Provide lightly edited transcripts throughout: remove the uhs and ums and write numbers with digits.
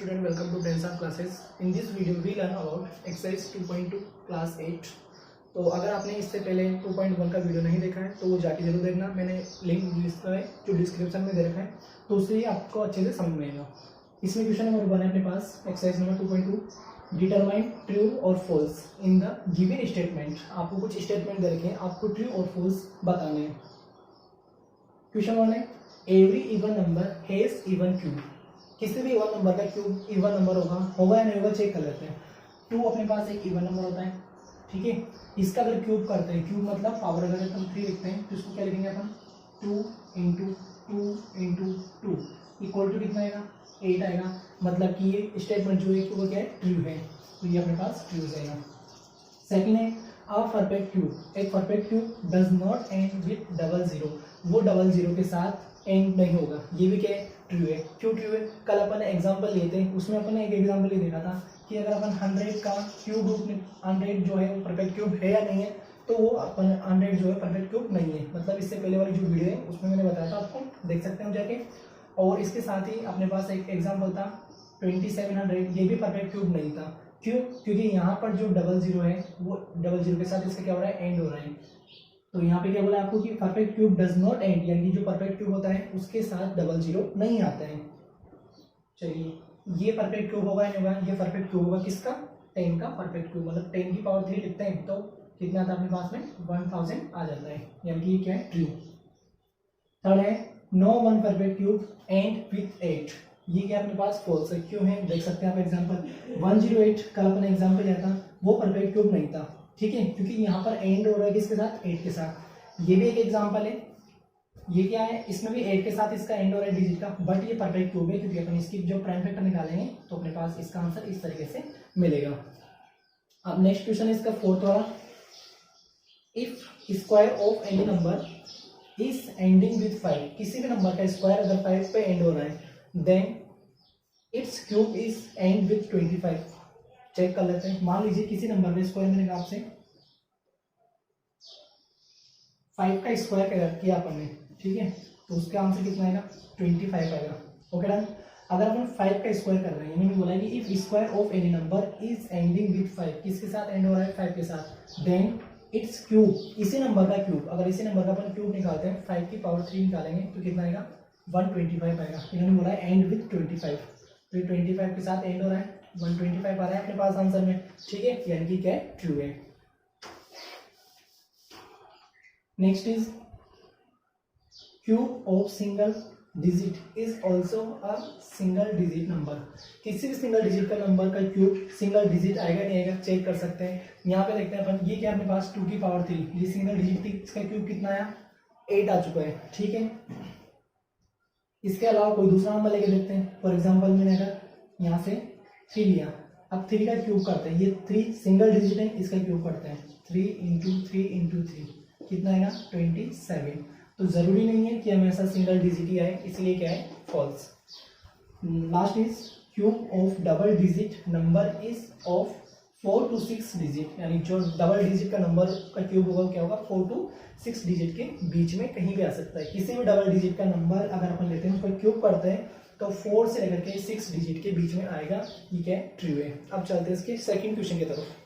student, welcome to Brainsan classes. In this video we learn about exercise 2.2 class 8. तो अगर आपने इससे पहले 2.1 का वीडियो नहीं देखा है तो वो जाके जरूर देखना। मैंने लिंक जो डिस्क्रिप्शन में दे रखा है, तो उससे ही आपको अच्छे से समझ में आएगा। इसमें क्वेश्चन नंबर 1 है अपने पास, एक्सरसाइज नंबर 2.2, डिटरमाइन ट्रू और falls in the given statement. आपको कुछ स्टेटमेंट दे रखे हैं, आपको ट्रू और फॉल्स बताने हैं। क्वेश्चन 1 है, every even number has even cube. किसी भी इवन नंबर का क्यूब इवन नंबर होगा या नहीं होगा, चेक कर लेते हैं। 2 अपने पास एक इवन नंबर होता है, ठीक है। इसका अगर क्यूब करते हैं, क्यूब मतलब पावर अगर हम 3 लिखते हैं तो इसको क्या लिखेंगे अपन, 2 इंटू 2 इंटू 2 इक्वल टू कितना आएगा, 8 आएगा। मतलब कि ये स्टेटमेंट जो है वो क्या है, ट्रू है, तो ये अपने पास ट्रू जाएगा। सेकेंड है, अ परफेक्ट क्यूब। एक perfect cube does not and with double zero. वो डबल जीरो के साथ एंड नहीं होगा, ये भी क्या है, ट्रू है। क्यों ट्रू है? कल अपन एग्जांपल लेते हैं, उसमें अपन ने एक एग्जांपल ये देखा था कि अगर अपन 100 का क्यूब रूट 100 जो है परफेक्ट क्यूब है या नहीं है, तो वो अपन 100 जो है परफेक्ट क्यूब नहीं है। मतलब इससे पहले वाली जो वीडियो है उसमें मैंने बताया था, आपको देख सकते हैं जाके। और इसके साथ ही अपने पास एक एग्जाम्पल था 2700, ये भी परफेक्ट क्यूब नहीं था। क्यों? क्योंकि यहाँ पर जो डबल जीरो है वो डबल जीरो के साथ इसका क्या हो रहा है, एंड हो रहा है। तो यहाँ पे क्या बोला आपको कि perfect cube does not and, यानी कि जो परफेक्ट क्यूब होता है उसके साथ डबल जीरो नहीं आता है। चलिए, ये परफेक्ट क्यूब होगा नहीं होगा, ये परफेक्ट क्यूब होगा किसका, 10 का परफेक्ट क्यूब। मतलब 10 की पावर 3 लिखते हैं तो कितना आता है अपने पास में, 1000 आ जाता है, यानी कि क्या है, ट्रू। थर्ड है, no one perfect cube and with 8। ये क्या अपने पास फॉल्स है। क्यों है, देख सकते हैं आप एग्जांपल 108 कल अपने एग्जांपल लिया था, वो परफेक्ट क्यूब नहीं था, ठीक है, क्योंकि यहाँ पर एंड हो रहा है किसके साथ, 8 के साथ। ये भी एक एग्जांपल है, ये क्या है, इसमें भी 8 के साथ इसका एंड हो रहा है डिजिट का, बट ये परफेक्ट क्यूब है क्योंकि अपन इसकी जो प्राइम फैक्टर निकालेंगे तो अपने पास इसका आंसर इस तरीके से मिलेगा। अब नेक्स्ट क्वेश्चन है इसका 4th वाला, if square of any number is ending with 5। किसी भी नंबर का स्क्वायर अगर 5 पे एंड हो रहा है, then it's cube is end with 25। Check कर लेते हैं। मान लीजिए किसी नंबर का स्क्वायर मैंने आपसे 5 का स्क्वायर किया अपन ने, ठीक है, तो उसका आंसर कितना आएगा, 25 आएगा। Okay done. अगर अपन 5 का स्क्वायर कर रहे हैं, यानी बोला कि if square of any number is ending with 5, किसके साथ एंड हो रहा है, 5 के साथ, देन इट्स क्यूब, इसी नंबर का क्यूब, अगर इसी नंबर का अपन क्यूब निकालते हैं, 5 की पावर 3 निकालेंगे तो कितना आएगा, 125 आएगा। इन्होंने बोला है एंड विथ 25, तो 25 के साथ एंड हो रहा है, 125 आ रहा है अपने पास आंसर में, ठीक है, यानी कि क्या है, ट्रू है। Next is cube of single digit is also a single digit number. किसी भी सिंगल डिजिट का नंबर का क्यूब सिंगल डिजिट आएगा नहीं आएगा, चेक कर सकते हैं। यहाँ पे देखते हैं अपन, ये क्या अपने पास 2 की पावर 3, ये सिंगल डिजिट थी, इसका क्यूब कितना आया, 8 आ चुका है, ठीक है। इसके अलावा कोई दूसरा नंबर लेके देखते हैं। फॉर एग्जाम्पल मैंने अगर यहाँ से 3 लिया, अब 3 का क्यूब करते हैं, ये 3 सिंगल डिजिट है, इसका क्यूब करते हैं, 3 इंटू 3 इंटू 3 कितना आएगा, 27। तो जरूरी नहीं है कि हमेशा सिंगल डिजिट ही आए, इसलिए क्या है, false. Last is cube of double digit number is of 4 to 6 digit, यानी जो डबल डिजिट का नंबर का क्यूब होगा क्या होगा, 4 to 6 डिजिट के बीच में कहीं भी आ सकता है। किसी भी डबल डिजिट का नंबर अगर अपन लेते हैं, उसका क्यूब करते हैं तो 4 से लेकर के 6 डिजिट के बीच में आएगा, ये क्या है, ट्रू है। अब चलते हैं इसके सेकंड क्वेश्चन की तरफ।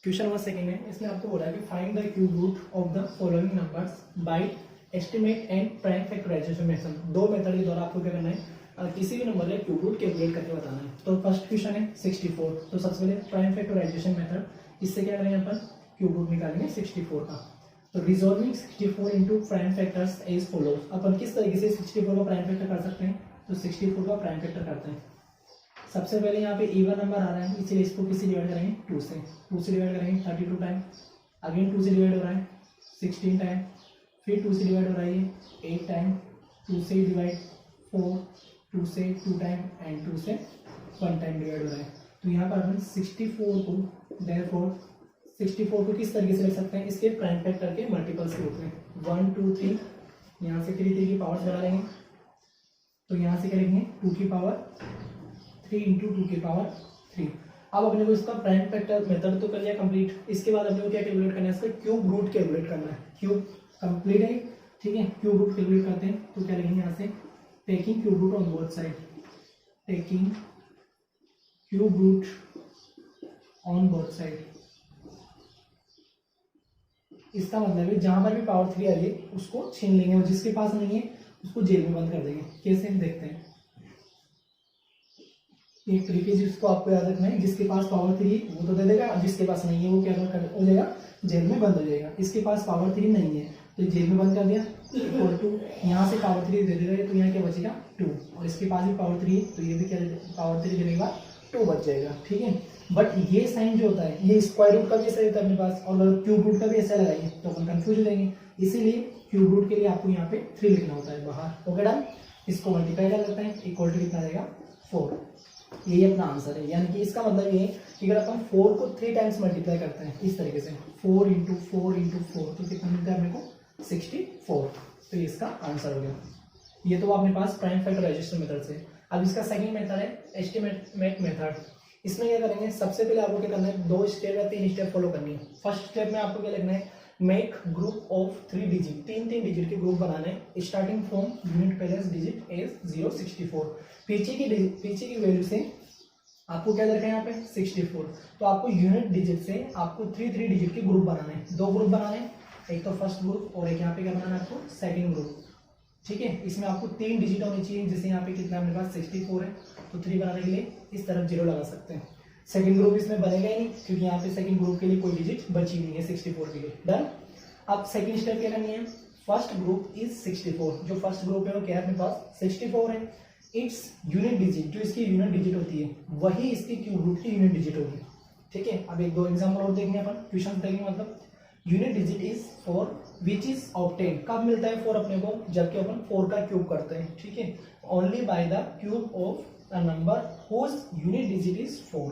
क्वेश्चन नंबर 2 है, इसमें आपको बोला है कि find the cube root of the following numbers by estimate and prime factorization method. 2 method के द्वारा आपको क्या करना है, किसी भी नंबर का क्यूब रूट कैलकुलेट करके बताना है। तो फर्स्ट क्वेश्चन है 64, तो सबसे पहले प्राइम फैक्टराइजेशन मेथड, इससे क्या करेंगे अपन, क्यूब रूट निकालेंगे 64 का। तो resolving 64 into prime factors as follows. अपन किस तरीके से 64 का प्राइम फैक्टर कर सकते हैं, तो 64 का प्राइम फैक्टर करते हैं। सबसे पहले यहाँ पे इवन नंबर आ रहा है, इसलिए इसको किससे डिवाइड करेंगे, 2 से डिवाइड करेंगे 32 टाइम, अगेन 2 से डिवाइड हो रहा है 16 टाइम, फिर 2 से डिवाइड हो रहा है ये 8 टाइम, 2 से डिवाइड 4, 2 से 2 टाइम एंड 2 से 1 टाइम डिवाइड हो रहा है। तो यहाँ पर अपन 64 को देयरफॉर 64 को किस तरीके से लिख सकते हैं, इसके प्राइम फैक्टर के मल्टीपल्स के रूप में, 1 2 3, यहाँ से 3 की पावर्स बढ़ा लेंगे, तो यहाँ से क्या लिखेंगे, 2 की पावर 3 इंटू 2 की पावर 3। अब अपने को इसका प्राइम फैक्टर मेथड तो कर लिया कंप्लीट। इसके बाद अपने को क्या कैलकुलेट करना है, इसका क्यूब रूट कैलकुलेट करना है। क्यूब कंप्लीट है, ठीक है, क्यूब रूट कैलकुलेट करते हैं तो क्या लिखेंगे यहाँ से, taking cube root on both side, taking cube root on both side. इसका मतलब है जहां पर भी पावर 3 आ रही है उसको छीन लेंगे और जिसके पास नहीं है उसको जेल में बंद कर देंगे। कैसे हम देखते हैं, एक तरीके से इसको आपको याद रखना है, जिसके पास पावर 3 वो तो दे देगा, जिसके पास नहीं है वो क्या हो जाएगा, जेल में बंद हो जाएगा। इसके पास पावर 3 नहीं है तो जेल में बंद कर दिया, इक्वल टू यहाँ से पावर 3 दे देगा तो यहाँ क्या बचेगा 2, और इसके पास भी पावर 3 है तो ये भी क्या पावर 3 देने के बाद 2 बच जाएगा। ठीक है, बट ये साइन जो होता है ये स्क्वायर रूट का भी ऐसा रहता है अपने पास, और अगर क्यूब रूट का भी ऐसा लगाइए तो अपन कंफ्यूज हो जाएंगे, इसीलिए क्यूब रूट के लिए आपको यहाँ पे 3 लिखना होता है बाहर। ओके डन, इसको मल्टीप्लाई कर लेते हैं, इक्वल टू कितना रहेगा 4। यही अपना आंसर है, यानी कि इसका मतलब ये है कि अगर अपन 4 को 3 टाइम्स मल्टीप्लाई करते हैं इस तरीके से 4 इंटू 4 इंटू 4 तो कितना मिलता है अपने को 64, तो ये इसका आंसर हो गया। ये तो अपने पास प्राइम फैक्टराइजेशन मेथड से। अब इसका सेकंड मेथड है एस्टिमेट मेथड। इसमें क्या करेंगे, सबसे पहले आपको क्या करना है, 2 स्टेप या 3 स्टेप फॉलो करनी है। फर्स्ट स्टेप में आपको क्या लिखना है, make group of 3 digit, 3 digit के ग्रुप बनाने हैं starting from unit place digit as 064। पीछे की वैल्यू से आपको क्या रखना है यहाँ पे 64, तो आपको यूनिट डिजिट से आपको 3 डिजिट के ग्रुप बनाने हैं। 2 ग्रुप बनाने हैं, एक तो फर्स्ट ग्रुप और एक यहाँ पे क्या बनाना है आपको सेकंड ग्रुप। ठीक है, इसमें आपको 3 डिजिट होनी चाहिए, जैसे यहाँ पे कितना मेरे पास 64 है तो 3 बनाने के लिए इस तरफ 0 लगा सकते हैं। सेकंड ग्रुप इसमें बनेगा ही नहीं क्योंकि यहाँ पे सेकंड ग्रुप के लिए कोई डिजिट बची नहीं है 64 के लिए। डन। अब सेकंड स्टेप क्या करनी है, फर्स्ट ग्रुप इज 64, जो फर्स्ट ग्रुप है वो क्या है अपने पास 64 है। इट्स यूनिट डिजिट, जो इसकी यूनिट डिजिट होती है वही इसकी क्यूब रूट की यूनिट डिजिट होगी। ठीक है, अब 1-2 एग्जाम्पल और देखेंगे अपन, क्वेश्चन देखेंगे। मतलब unit digit is 4 which is obtain, कब मिलता है 4 अपने को, जबकि अपन 4 का क्यूब करते हैं। ठीक है, only by the cube of a number whose unit digit is 4।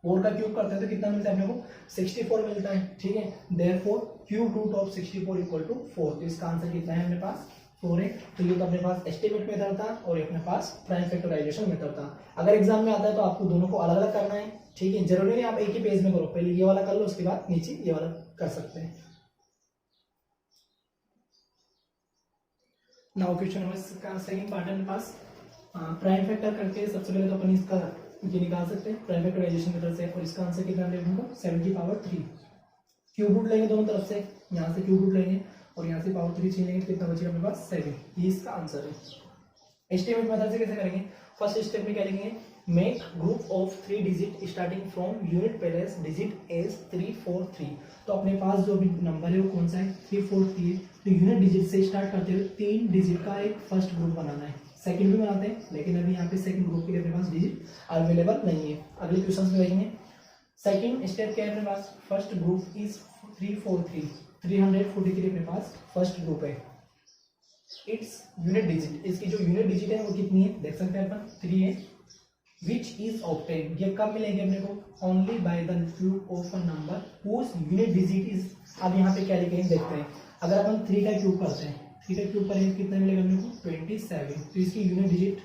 4 का क्यूब करते हैं तो कितना मिलता है अपने को 64 मिलता है। ठीक है, therefore cube root of 64 equal to 4, तो इसका आंसर कितना है अपने पास 4 है। तो ये तो अपने पास एस्टिमेट मेथड था और ये अपने पास प्राइम फैक्टराइजेशन मेथड था। अगर एग्जाम में आता है तो आपको दोनों को अलग अलग करना है। ठीक है, जरूरी नहीं आप एक ही पेज में करो, पहले ये वाला कर लो उसके बाद नीचे ये वाला कर सकते हैं। Now question number second part है अपने पास, प्राइम फैक्टर करके सबसे पहले तो अपन इसका ये निकाल सकते हैं प्राइम फैक्टराइजेशन मेथड से, और इसका आंसर कितना लेंगे हमको 7 की पावर 3। क्यूब रूट लेंगे दोनों तरफ से, यहाँ से क्यूब रूट लेंगे और यहाँ से पावर 3 छीन लेंगे, कितना बचेगा अपने पास 7। ये इसका आंसर है। एस्टिमेट मेथड से कैसे करेंगे, फर्स्ट स्टेप में क्या लिखेंगे, make group of 3 digit starting from unit place digit as 343। तो अपने पास जो भी नंबर है वो कौन सा है 343 है, तो यूनिट डिजिट से स्टार्ट करते हुए 3 डिजिट का एक फर्स्ट ग्रुप बनाना है। सेकंड भी बनाते हैं लेकिन अभी यहाँ पे सेकंड ग्रुप के लिए अपने पास डिजिट अवेलेबल नहीं है। अगले क्वेश्चन में देखेंगे। सेकंड स्टेप क्या है अपने पास, फर्स्ट ग्रुप इज 343, 343 अपने पास फर्स्ट ग्रुप है। इट्स यूनिट डिजिट, इसकी जो यूनिट डिजिट है वो कितनी है देख सकते हैं अपन 3 है। विच इज ऑब्टेन, ये कब मिलेंगे अपने को, only by the cube of a number whose unit digit is. अब यहाँ पे क्या लिखेंगे देखते हैं, अगर अपन 3 का क्यूब करते हैं, 3 का क्यूब करेंगे कितना मिलेगा अपने को 27, तो इसकी यूनिट डिजिट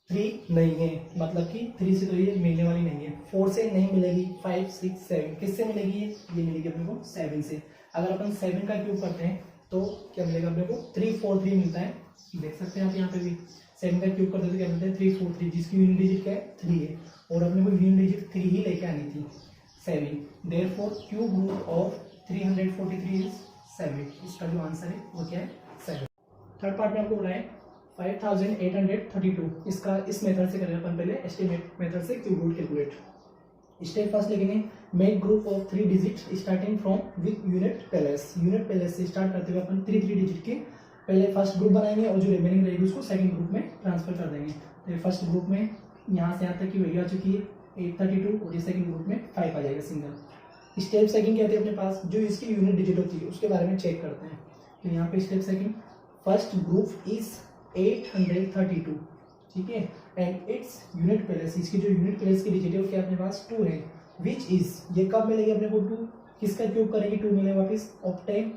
3 नहीं है, मतलब कि 3 से तो ये मिलने वाली नहीं है, 4 से नहीं मिलेगी, 5, 6, 7 किससे मिलेगी, ये मिलेगी अपने को 7 से। अगर अपन 7 का क्यूब करते हैं तो क्या मिलेगा अपने को 343 मिलता है, देख सकते हैं आप यहाँ पे भी 7 का क्यूब करते हैं तो क्या मिलता है 343, जिसकी यूनिट डिजिट क्या है 3 है, और अपने को यूनिट डिजिट 3 ही लेके आनी थी 7। Therefore cube root of 343 is 7, इसका जो आंसर है वो क्या है 7। थर्ड पार्ट में आपको बोला है 5832, इसका इस मेथड से करेंगे अपन पहले एस्टिमेट मेथड से cube root calculate. Step first लिखेंगे, make group of 3 digit starting from with unit place. Unit place से स्टार्ट करते हुए अपन 3 डिजिट के पहले फर्स्ट ग्रुप बनाएंगे और जो रिमेनिंग रहेगी उसको सेकंड ग्रुप में ट्रांसफर कर देंगे। तो फर्स्ट ग्रुप में यहाँ से यहाँ तक की वैल्यू आ चुकी है 832 और ये सेकंड ग्रुप में 5 आ जाएगा सिंगल। स्टेप सेकंड कहते हैं अपने पास जो इसकी यूनिट डिजिट होती है उसके बारे में चेक करते हैं। तो यहाँ पे step second, first group is 832, ठीक है, एंड इट्स यूनिट पैलेस, इसकी जो यूनिट पैलेस की डिजिट है वो क्या अपने पास 2 है। विच इज, ये कब मिलेगी अपने को 2, किसका क्यूब करेंगे 2 मिलेगा वापिस, obtain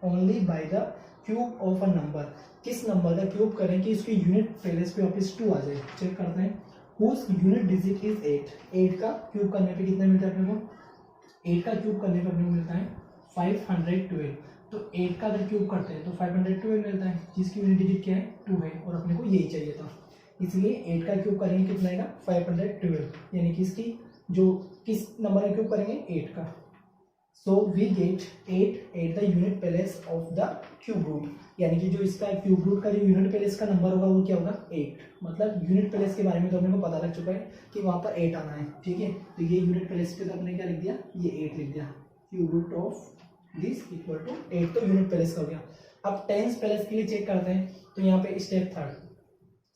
only by the cube of a number, किस नंबर का क्यूब करें कि इसकी यूनिट पैलेस पे वापिस 2 आ जाए। चेक करते हैं, हुज यूनिट डिजिट इज 8, 8 का क्यूब करने पे कितना मिलता है अपने को, 8 का क्यूब करने पे अपने को मिलता है 512। तो 8 का अगर क्यूब करते हैं तो 512 मिलता है, जिसकी यूनिट डिजिट क्या है 2 है, और अपने को यही चाहिए था। इसलिए 8 का क्यूब करेंगे कितना आएगा 512, यानी कि इसकी जो किस नंबर का क्यूब करेंगे 8 का। So we get 8 at the unit place of the cube root, यानी कि जो इसका क्यूब रूट का जो यूनिट प्लेस का नंबर होगा वो क्या होगा 8। मतलब यूनिट प्लेस के बारे में तो अपने को पता लग चुका है कि वहाँ पर 8 आना है, ठीक है। तो ये यूनिट प्लेस पे तो अपने क्या लिख दिया, ये 8 लिख दिया, cube root of this equal to 8, तो यूनिट प्लेस का हो गया। अब टेंस प्लेस के लिए चेक करते हैं, तो यहाँ पे step third,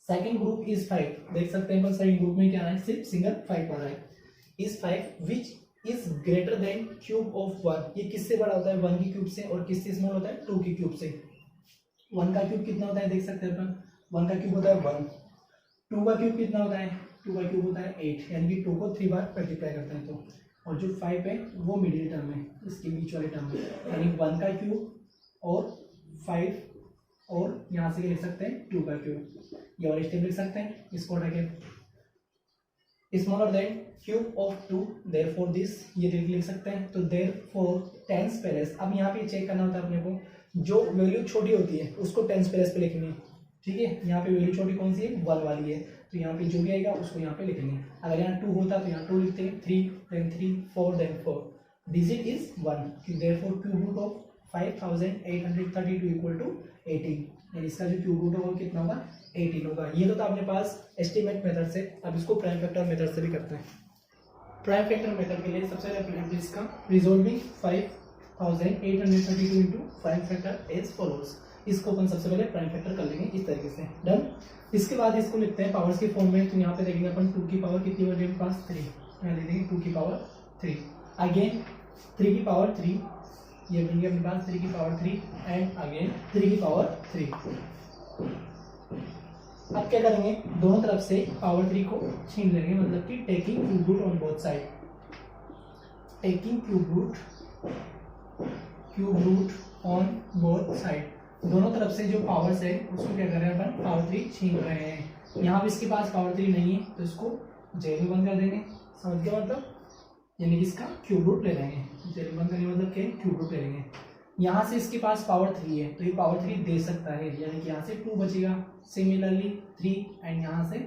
second group is 5, देख सकते हैं पर सेकंड ग्रुप में क्या है, सिर्फ सिंगल 5 आ रहा है। Is 5 which is greater than cube of 1, ये किससे बड़ा होता है 1 की क्यूब से, और किससे स्मॉल होता है 2 की क्यूब से। 1 का क्यूब कितना होता है देख सकते हैं अपन, 1 का क्यूब होता है 1, 2 का क्यूब कितना होता है, 2 का क्यूब होता है 8, यानी कि 2 को 3 बार मल्टीप्लाई करते हैं तो, और जो 5 है वो मिडिल टर्म है, इसके बीच वाले टर्म में, यानी 1 का क्यूब और 5, और यहाँ से लिख सकते हैं 2 का क्यूब, ये वाले स्टेप लिख सकते हैं। इसको हटा के smaller than cube of 2, therefore this, ये लिख सकते हैं। तो देयरफॉर टेंस प्लेस, अब यहाँ पे चेक करना होता है अपने को, जो वैल्यू छोटी होती है उसको टेंस प्लेस पे लिखनी है, ठीक है। यहाँ पे वैल्यू छोटी कौन सी है 1 वाली है, तो यहाँ पे जो भी आएगा उसको यहाँ पे लिखेंगे। अगर यहाँ 2 होता तो यहाँ 2 लिखते हैं, 3 then 3 4 then 4, digit is 1, therefore cube root of 5832 equal to 18, यानी इसका जो क्यूब रूट होगा कितना होगा 18 होगा। ये तो था अपने पास एस्टीमेट मेथड से, अब इसको प्राइम फैक्टर मेथड से भी करते हैं। प्राइम फैक्टर मेथड के लिए सबसे पहले इसका resolving 5832 into prime factor as follows, इसको अपन सबसे पहले प्राइम फैक्टर कर लेंगे इस तरीके से, डन। इसके बाद इसको लिखते हैं पावर्स के फॉर्म में, तो यहाँ पे देखेंगे अपन 2 की पावर कितनी बची अपने पास 3, यहाँ ले लेंगे 2 की पावर 3, अगेन 3 की पावर 3, ये बन गया अपने पास 3 की पावर 3 एंड अगेन 3 की पावर 3। अब क्या करेंगे, दोनों तरफ से पावर 3 को छीन लेंगे, मतलब कि taking cube root on both side, taking cube root on both side, दोनों तरफ से जो पावर्स है उसको क्या कर रहे हैं अपन पावर 3 छीन रहे हैं। यहाँ भी इसके पास पावर 3 नहीं है तो इसको जेल में बंद कर देंगे, समझ गया मतलब, यानी कि इसका क्यूब रूट ले लेंगे, जेल बंद करने मतलब क्या क्यूब रूट ले लेंगे। यहाँ से इसके पास पावर 3 है तो ये पावर 3 दे सकता है, यानी कि यहाँ से 2 बचेगा, सिमिलरली 3 एंड यहाँ से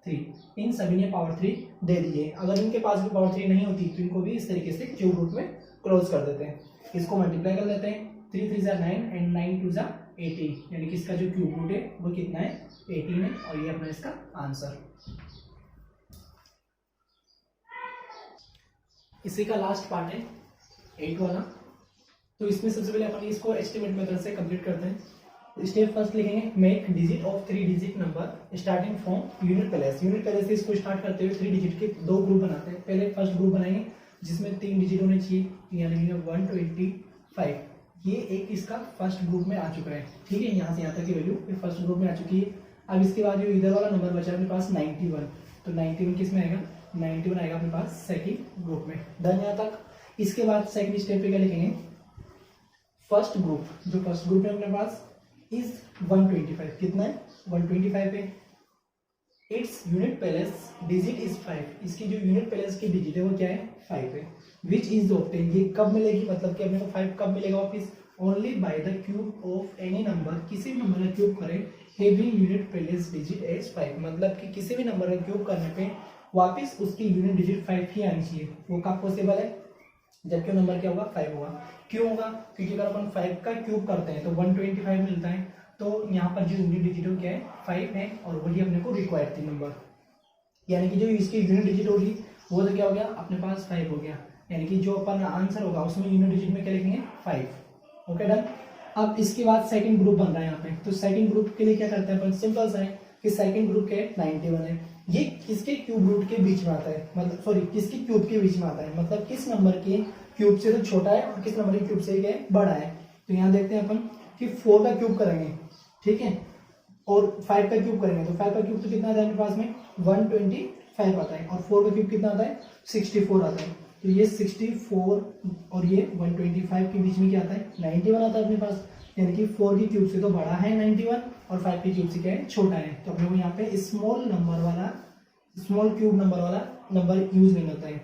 3, इन सभी ने पावर 3 दे दिए। अगर इनके पास भी पावर 3 नहीं होती तो इनको भी इस तरीके से क्यूब रूट में क्लोज कर देते हैं, इसको मल्टीप्लाई कर देते हैं, 3 3 9 एंड 9 2 18, यानी कि इसका जो क्यूब रूट है वो कितना है 18 है, और ये अपना इसका आंसर। इसी का लास्ट पार्ट है 8 वाला, तो इसमें सबसे पहले अपन इसको एस्टिमेट मेथड से कंप्लीट करते हैं। स्टेप फर्स्ट लिखेंगे, make digit of 3 digit number starting from unit place, unit place से इसको स्टार्ट करते हुए 3 डिजिट के 2 ग्रुप बनाते हैं। पहले फर्स्ट ग्रुप बनाएंगे जिसमें 3 डिजिट होने चाहिए, यहाँ लिखेंगे 125, ये एक इसका फर्स्ट ग्रुप में आ चुका है, ठीक है। यहाँ से यहाँ तक की वैल्यू ये फर्स्ट ग्रुप में आ चुकी है। अब इसके बाद जो इधर वाला नंबर बचा अपने पास 91, तो 91 किस में आएगा, 91 आएगा अपने पास सेकंड ग्रुप में, डन यहाँ तक। इसके बाद सेकंड स्टेप पे क्या लिखेंगे, फर्स्ट ग्रुप, जो फर्स्ट ग्रुप है अपने पास इज 125, कितना है 125 है, its unit place digit is 5, इसकी जो यूनिट प्लेस की डिजिट है वो क्या है 5 है, विच इज ऑब्टेन, ये कब मिलेगी, मतलब कि अपने को 5 कब मिलेगा वापिस, only by the cube of any number, किसी भी नंबर का क्यूब करें having unit place digit as 5, मतलब कि किसी भी नंबर का क्यूब करने पे वापिस उसकी यूनिट डिजिट 5 ही आनी चाहिए, वो कब पॉसिबल है, जबकि नंबर क्या होगा 5 होगा। क्यों होगा, क्योंकि अगर अपन 5 का क्यूब करते हैं तो 125 मिलता है, तो यहाँ पर जो यूनिट डिजिट हो क्या है 5 है, और वही अपने को रिक्वायर्ड थी नंबर, यानी कि जो इसकी यूनिट डिजिट होगी वो तो क्या हो गया अपने पास 5 हो गया, यानी कि जो अपन आंसर होगा उसमें यूनिट डिजिट में क्या लिखेंगे 5, ओके डन। अब इसके बाद सेकंड ग्रुप बन रहा है यहाँ पे, तो सेकंड ग्रुप के लिए क्या करते हैं अपन, सिंपल सा है कि सेकंड ग्रुप के 91 है, ये किसके क्यूब रूट के बीच में आता है, मतलब सॉरी किसके क्यूब के बीच में आता है, मतलब किस नंबर के क्यूब से तो छोटा है और किस नंबर के क्यूब से क्या है बड़ा है। तो यहाँ देखते हैं अपन कि 4 का क्यूब करेंगे, ठीक है, और 5 का क्यूब करेंगे, तो 5 का क्यूब तो कितना आता है अपने पास में 125 आता है, और 4 का क्यूब कितना आता है 64 आता है, तो ये 64 और ये 125 के बीच में क्या आता है 91 आता है अपने पास, यानी कि 4 की क्यूब से तो बड़ा है 91 और 5 की क्यूब से क्या है छोटा है, तो अपने को यहाँ पे स्मॉल नंबर वाला, स्मॉल क्यूब नंबर वाला नंबर यूज नहीं होता है।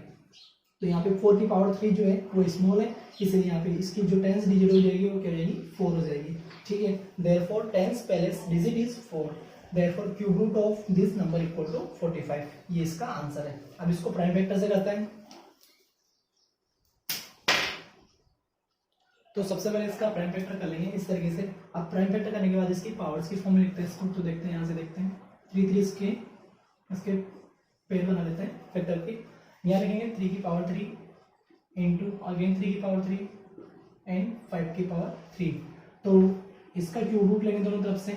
तो यहाँ पे 4 की पावर 3 जो है वो स्मॉल है, इसलिए यहाँ पे इसकी जो टेंस डिजिट हो जाएगी वो क्या हो जाएगी 4 हो जाएगी, ठीक है। Therefore tens place digit is 4, therefore cube root of this number equal to 45, ये इसका आंसर है। अब इसको प्राइम वेक्टर से करते हैं। तो सबसे पहले इसका प्राइम वेक्टर कर लेंगे इस तरीके से। अब प्राइम वेक्टर करने के बाद इसकी पावर्स की फॉर्म में लिखते हैं इसको। तो देखते हैं, यहाँ से देखते हैं 3 3 इसके पेयर बना लेते हैं वेक्टर के। यहाँ लिखेंगे 3 की पावर 3 इंटू अगेन 3 की पावर 3 एंड 5 की पावर 3। तो इसका क्यूब रूट लेंगे दोनों तरफ से,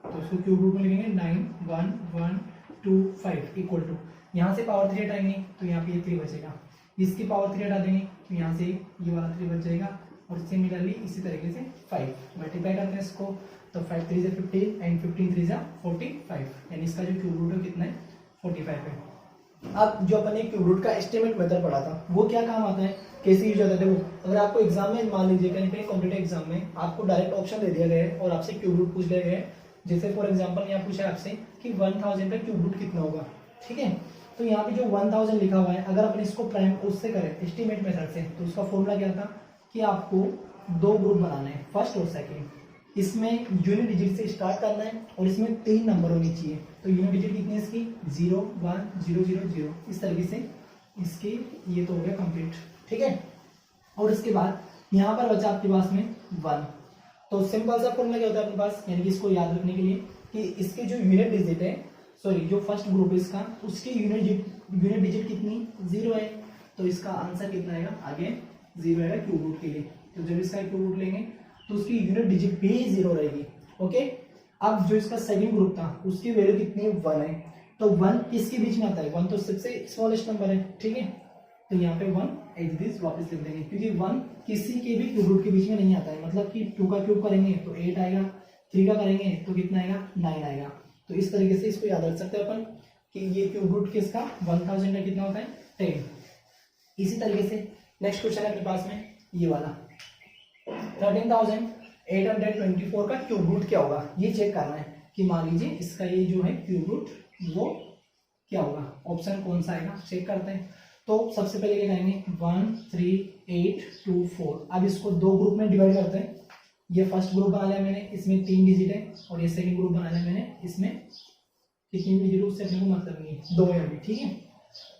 तो इसको क्यूब रूट में लिखेंगे 9 1 1 2 5 इक्वल टू, यहाँ से पावर 3 हटाएंगे तो यहाँ पे ये 3 बचेगा, इसकी पावर 3 हटा देंगे तो यहाँ से ये वाला 3 बच जाएगा, और सिमिलरली इसी तरीके से 5 मल्टीप्लाई करते हैं इसको। तो 5 3 से 15 एंड 15 3 से 45, यानी इसका जो क्यूब रूट है कितना है 45 है। अब जो अपन ने क्यूब रूट का एस्टिमेट मेथड पढ़ा था वो क्या काम आता है, कैसे यूज होता है। देखो अगर आपको एग्जाम में मान लीजिए कहीं कॉम्पिटेटिव एग्जाम में आपको डायरेक्ट ऑप्शन दे दिया गया है और आपसे क्यूब रूट पूछ लिया गया है, जैसे फॉर एग्जांपल यहाँ पूछा है आपसे कि 1000 का क्यूब रूट कितना होगा, ठीक है। तो यहाँ पे जो 1000 लिखा हुआ है, अगर अपन इसको प्राइम उससे करें एस्टिमेट मेथड से, तो उसका फॉर्मूला क्या था कि आपको 2 ग्रुप बनाने हैं, फर्स्ट और सेकेंड। इसमें यूनिट डिजिट से स्टार्ट करना है और इसमें 3 नंबर होनी चाहिए। तो यूनिट डिजिट कितनी है इसकी 0 1 0 0 0, इस तरीके से इसकी ये तो हो गया कंप्लीट, ठीक है। और इसके बाद यहाँ पर बचा आपके पास में 1। तो सिंपल सा फॉर्मूला क्या होता है अपने पास, यानी कि इसको याद रखने के लिए कि इसके जो यूनिट डिजिट है, सॉरी जो फर्स्ट ग्रुप है इसका, उसकी यूनिट डिजिट कितनी 0 है। तो इसका आंसर कितना आएगा, आगे 0 आएगा क्यूब रूट के लिए। तो जब इसका क्यूब रूट लेंगे तो उसकी यूनिट डिजिट भी 0 रहेगी, ओके। अब जो इसका सेकंड ग्रुप था उसकी वैल्यू कितनी है 1 है। तो 1 किसके बीच में आता है, 1 तो सबसे स्मॉलेस्ट नंबर है, ठीक है। तो यहाँ पे 1 एज दिस वापस लिख देंगे, क्योंकि 1 किसी के भी क्यूब रूट के बीच में नहीं आता है। मतलब कि 2 का क्यूब करेंगे तो 8 आएगा, 3 का करेंगे तो कितना आएगा 9 आएगा। तो इस तरीके से इसको याद रख सकते हैं अपन कि ये क्यूब रूट किसका 1000 का कितना होता है 10। इसी तरीके से नेक्स्ट क्वेश्चन है अपने पास में ये वाला 13824 का क्यूब रूट क्या होगा, ये चेक करना है कि मान लीजिए इसका ये जो है क्यूब रूट वो क्या होगा, ऑप्शन कौन सा आएगा चेक करते हैं। तो सबसे पहले क्या करेंगे 1 3 8 2 4। अब इसको 2 ग्रुप में डिवाइड करते हैं। ये फर्स्ट ग्रुप बना लिया मैंने, इसमें 3 डिजिट है, और ये सेकंड ग्रुप बना लिया मैंने, इसमें कितनी डिजिट उससे अपने को मतलब नहीं है 2 है अभी, ठीक है।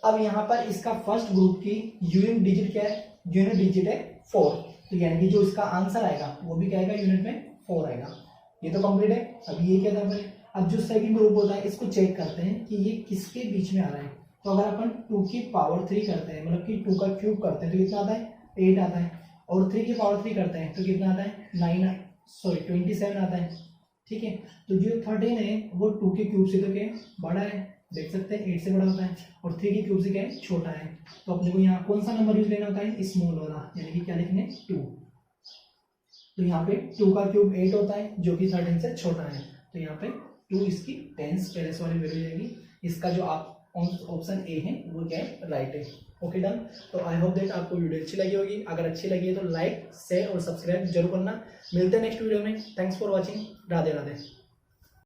अब यहाँ पर इसका फर्स्ट ग्रुप की यूनिट डिजिट क्या है, यूनिट डिजिट है 4। तो यानी कि जो इसका आंसर आएगा वो भी क्या आएगा यूनिट में 4 आएगा। ये तो कंप्लीट है। अब ये क्या था भाई, अब जो सेकंड ग्रुप होता है इसको चेक करते हैं कि ये किसके बीच में आ रहा है। तो अगर अपन 2 की पावर 3 करते हैं, मतलब कि 2 का क्यूब करते हैं तो कितना आता है 8 आता है, और 3 की पावर 3 करते हैं तो कितना आता है 27 आता है, ठीक है। तो जो 13 है वो 2 के क्यूब से तो क्या बड़ा है, देख सकते हैं 8 से बड़ा होता है, और 3 के क्यूब से क्या है छोटा है। तो अपने को यहाँ कौन सा नंबर यूज लेना होता है स्मॉल वाला, यानी कि क्या लिखेंगे 2। तो यहाँ पे 2 का क्यूब 8 होता है जो कि 13 से छोटा है। तो यहाँ पे 2 इसकी टेंस पहले वाली वैल्यू जाएगी। इसका जो आप ऑप्शन ए है वो क्या है राइट है, ओके डन। तो आई होप दैट आपको वीडियो अच्छी लगी होगी। अगर अच्छी लगी है तो लाइक शेयर और सब्सक्राइब जरूर करना। मिलते हैं नेक्स्ट वीडियो में। Thanks for watching. Radhe Radhe.